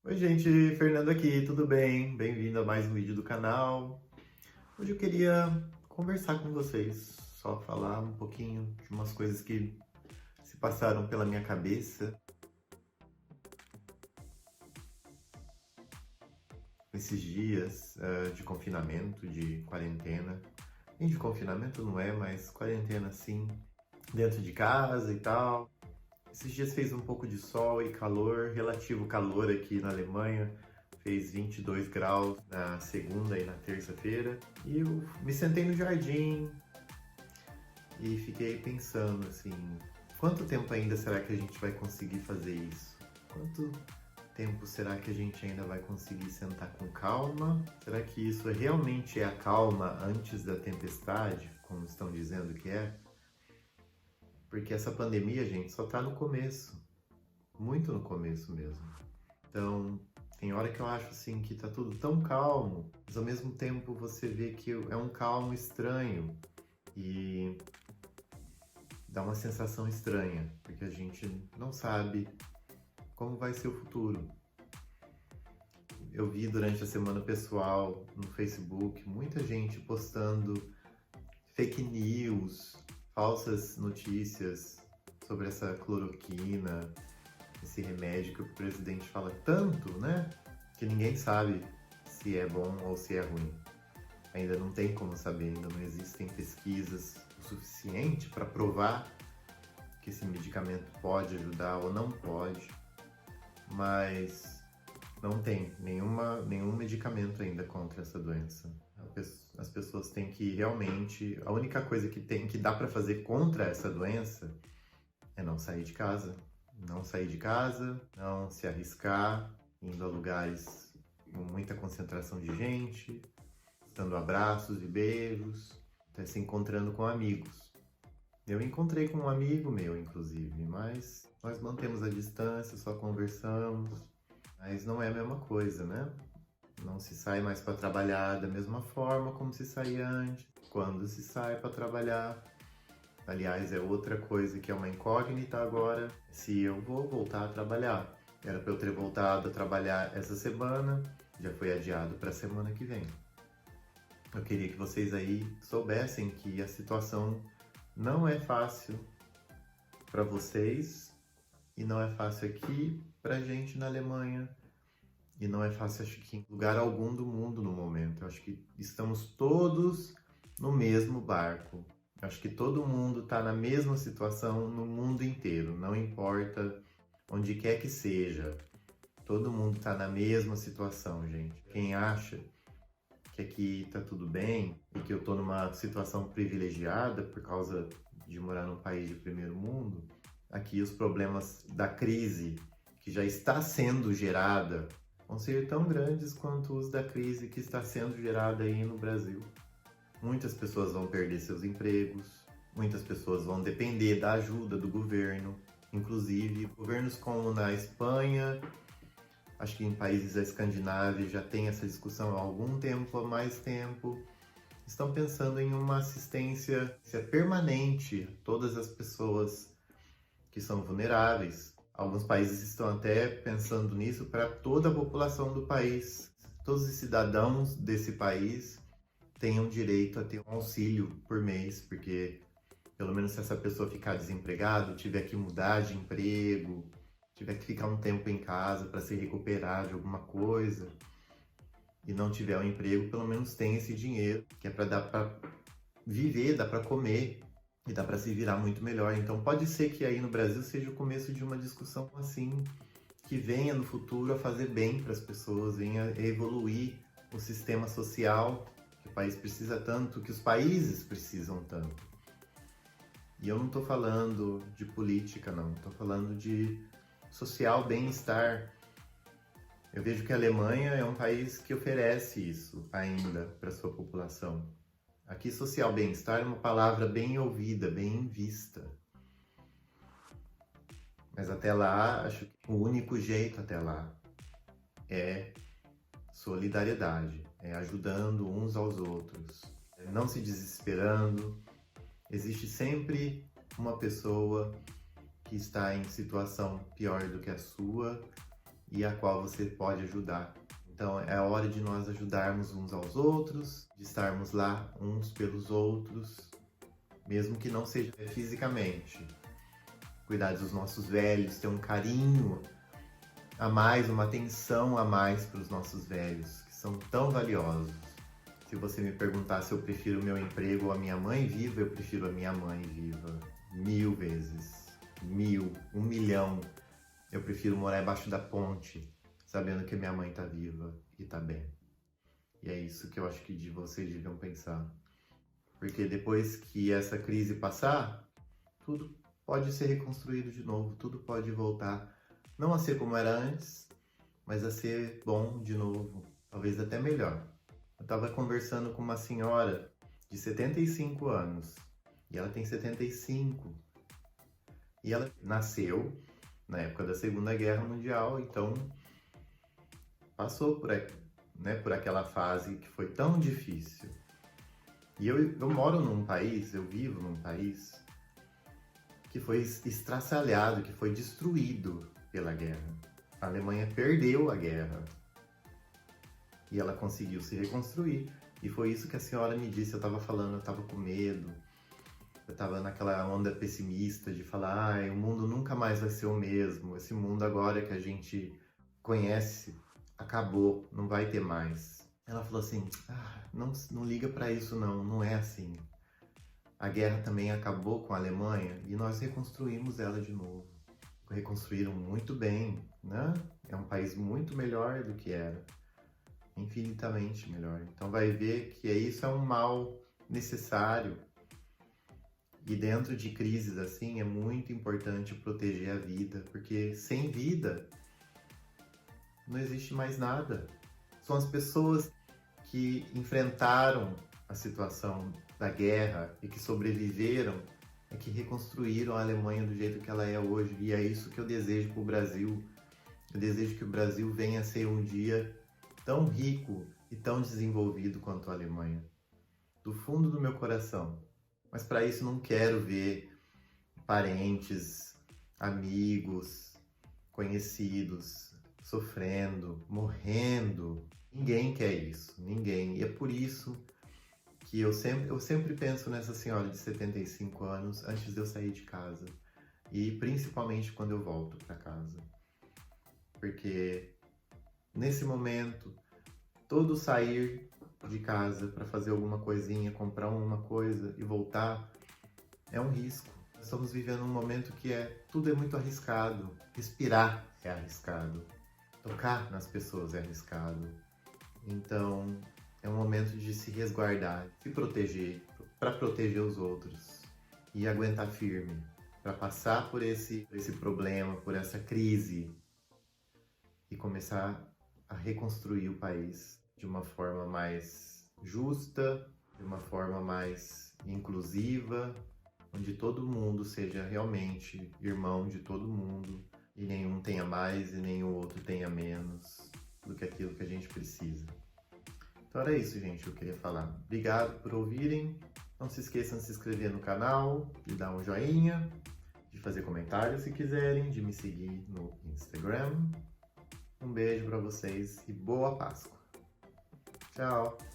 Oi, gente, Fernando aqui, tudo bem? Bem-vindo a mais um vídeo do canal. Hoje eu queria conversar com vocês, só falar um pouquinho de umas coisas que se passaram pela minha cabeça esses dias de confinamento, de quarentena. Nem de confinamento não é, mas quarentena sim, dentro de casa e tal. Esses dias fez um pouco de sol e calor, relativo calor aqui na Alemanha. Fez 22 graus na segunda e na terça-feira. E eu me sentei no jardim e fiquei pensando assim, quanto tempo ainda será que a gente vai conseguir fazer isso? Quanto tempo será que a gente ainda vai conseguir sentar com calma? Será que isso realmente é a calma antes da tempestade, como estão dizendo que é? Porque essa pandemia, gente, só tá no começo, muito no começo mesmo. Então, tem hora que eu acho assim que tá tudo tão calmo, mas ao mesmo tempo você vê que é um calmo estranho e dá uma sensação estranha, porque a gente não sabe como vai ser o futuro. Eu vi durante a semana pessoal no Facebook muita gente postando fake news, falsas notícias sobre essa cloroquina, esse remédio que o presidente fala tanto, né? Que ninguém sabe se é bom ou se é ruim. Ainda não tem como saber, ainda não existem pesquisas o suficiente para provar que esse medicamento pode ajudar ou não pode, mas não tem nenhum medicamento ainda contra essa doença. As pessoas têm que realmente, a única coisa que dá para fazer contra essa doença é não sair de casa. Não sair de casa, não se arriscar indo a lugares com muita concentração de gente, dando abraços e beijos, até se encontrando com amigos. Eu encontrei com um amigo meu, inclusive, mas nós mantemos a distância, só conversamos, mas não é a mesma coisa, né? Não se sai mais para trabalhar da mesma forma como se saía antes. Quando se sai para trabalhar, aliás, é outra coisa que é uma incógnita agora, se eu vou voltar a trabalhar. Era para eu ter voltado a trabalhar essa semana, já foi adiado para a semana que vem. Eu queria que vocês aí soubessem que a situação não é fácil para vocês e não é fácil aqui para gente na Alemanha e não é fácil, acho que em lugar algum do mundo no momento. Eu acho que estamos todos no mesmo barco. Acho que todo mundo está na mesma situação no mundo inteiro, não importa onde quer que seja. Todo mundo está na mesma situação, gente. Quem acha que aqui está tudo bem e que eu estou numa situação privilegiada por causa de morar num país de primeiro mundo, aqui os problemas da crise que já está sendo gerada vão ser tão grandes quanto os da crise que está sendo gerada aí no Brasil. Muitas pessoas vão perder seus empregos, muitas pessoas vão depender da ajuda do governo, inclusive governos como na Espanha, acho que em países da Escandinávia já tem essa discussão há algum tempo, há mais tempo, estão pensando em uma assistência permanente a todas as pessoas que são vulneráveis. Alguns países estão até pensando nisso para toda a população do país. Todos os cidadãos desse país tenham direito a ter um auxílio por mês, porque pelo menos se essa pessoa ficar desempregada, tiver que mudar de emprego, tiver que ficar um tempo em casa para se recuperar de alguma coisa e não tiver um emprego, pelo menos tem esse dinheiro, que é para dar para viver, dá para comer e dá para se virar muito melhor. Então pode ser que aí no Brasil seja o começo de uma discussão assim, que venha no futuro a fazer bem para as pessoas, venha a evoluir o sistema social que o país precisa tanto, que os países precisam tanto. E eu não estou falando de política, não, estou falando de social bem-estar. Eu vejo que a Alemanha é um país que oferece isso ainda para sua população. Aqui, social bem-estar é uma palavra bem ouvida, bem vista. Mas até lá, acho que o único jeito até lá é solidariedade, é ajudando uns aos outros, é não se desesperando. Existe sempre uma pessoa que está em situação pior do que a sua e a qual você pode ajudar. Então é hora de nós ajudarmos uns aos outros, de estarmos lá uns pelos outros, mesmo que não seja fisicamente. Cuidar dos nossos velhos, ter um carinho a mais, uma atenção a mais para os nossos velhos, que são tão valiosos. Se você me perguntar se eu prefiro o meu emprego ou a minha mãe viva, eu prefiro a minha mãe viva. 1000 vezes. 1000, 1 milhão. Eu prefiro morar embaixo da ponte, sabendo que minha mãe tá viva e tá bem. E é isso que eu acho que vocês deviam pensar. Porque depois que essa crise passar, tudo pode ser reconstruído de novo, tudo pode voltar. Não a ser como era antes, mas a ser bom de novo, talvez até melhor. Eu estava conversando com uma senhora de 75 anos, e ela tem 75. E ela nasceu na época da Segunda Guerra Mundial, então passou por aquela fase que foi tão difícil. E eu moro num país, eu vivo num país que foi estraçalhado, que foi destruído pela guerra. A Alemanha perdeu a guerra e ela conseguiu se reconstruir. E foi isso que a senhora me disse. Eu estava falando, eu estava com medo, eu estava naquela onda pessimista de falar, o mundo nunca mais vai ser o mesmo, esse mundo agora que a gente conhece acabou, não vai ter mais. Ela falou assim, não liga para isso não é assim. A guerra também acabou com a Alemanha e nós reconstruímos ela de novo. Reconstruíram muito bem, né? É um país muito melhor do que era, infinitamente melhor. Então vai ver que isso é um mal necessário. E dentro de crises assim é muito importante proteger a vida, porque sem vida não existe mais nada. São as pessoas que enfrentaram a situação da guerra e que sobreviveram é que reconstruíram a Alemanha do jeito que ela é hoje. E é isso que eu desejo para o Brasil. Eu desejo que o Brasil venha a ser um dia tão rico e tão desenvolvido quanto a Alemanha. Do fundo do meu coração. Mas para isso não quero ver parentes, amigos, conhecidos sofrendo, morrendo. Ninguém quer isso, ninguém. E é por isso que eu sempre penso nessa senhora de 75 anos antes de eu sair de casa. E principalmente quando eu volto para casa. Porque nesse momento, todo sair de casa para fazer alguma coisinha, comprar uma coisa e voltar, é um risco. Nós estamos vivendo um momento que tudo é muito arriscado. Respirar é arriscado. Tocar nas pessoas é arriscado. Então, é um momento de se resguardar, se proteger, para proteger os outros e aguentar firme, para passar por esse problema, por essa crise e começar a reconstruir o país de uma forma mais justa, de uma forma mais inclusiva, onde todo mundo seja realmente irmão de todo mundo e nenhum tenha mais e nenhum outro tenha menos do que aquilo que a gente precisa. Então era isso, gente, que eu queria falar. Obrigado por ouvirem. Não se esqueçam de se inscrever no canal, de dar um joinha, de fazer comentários se quiserem, de me seguir no Instagram. Um beijo para vocês e boa Páscoa. Tchau!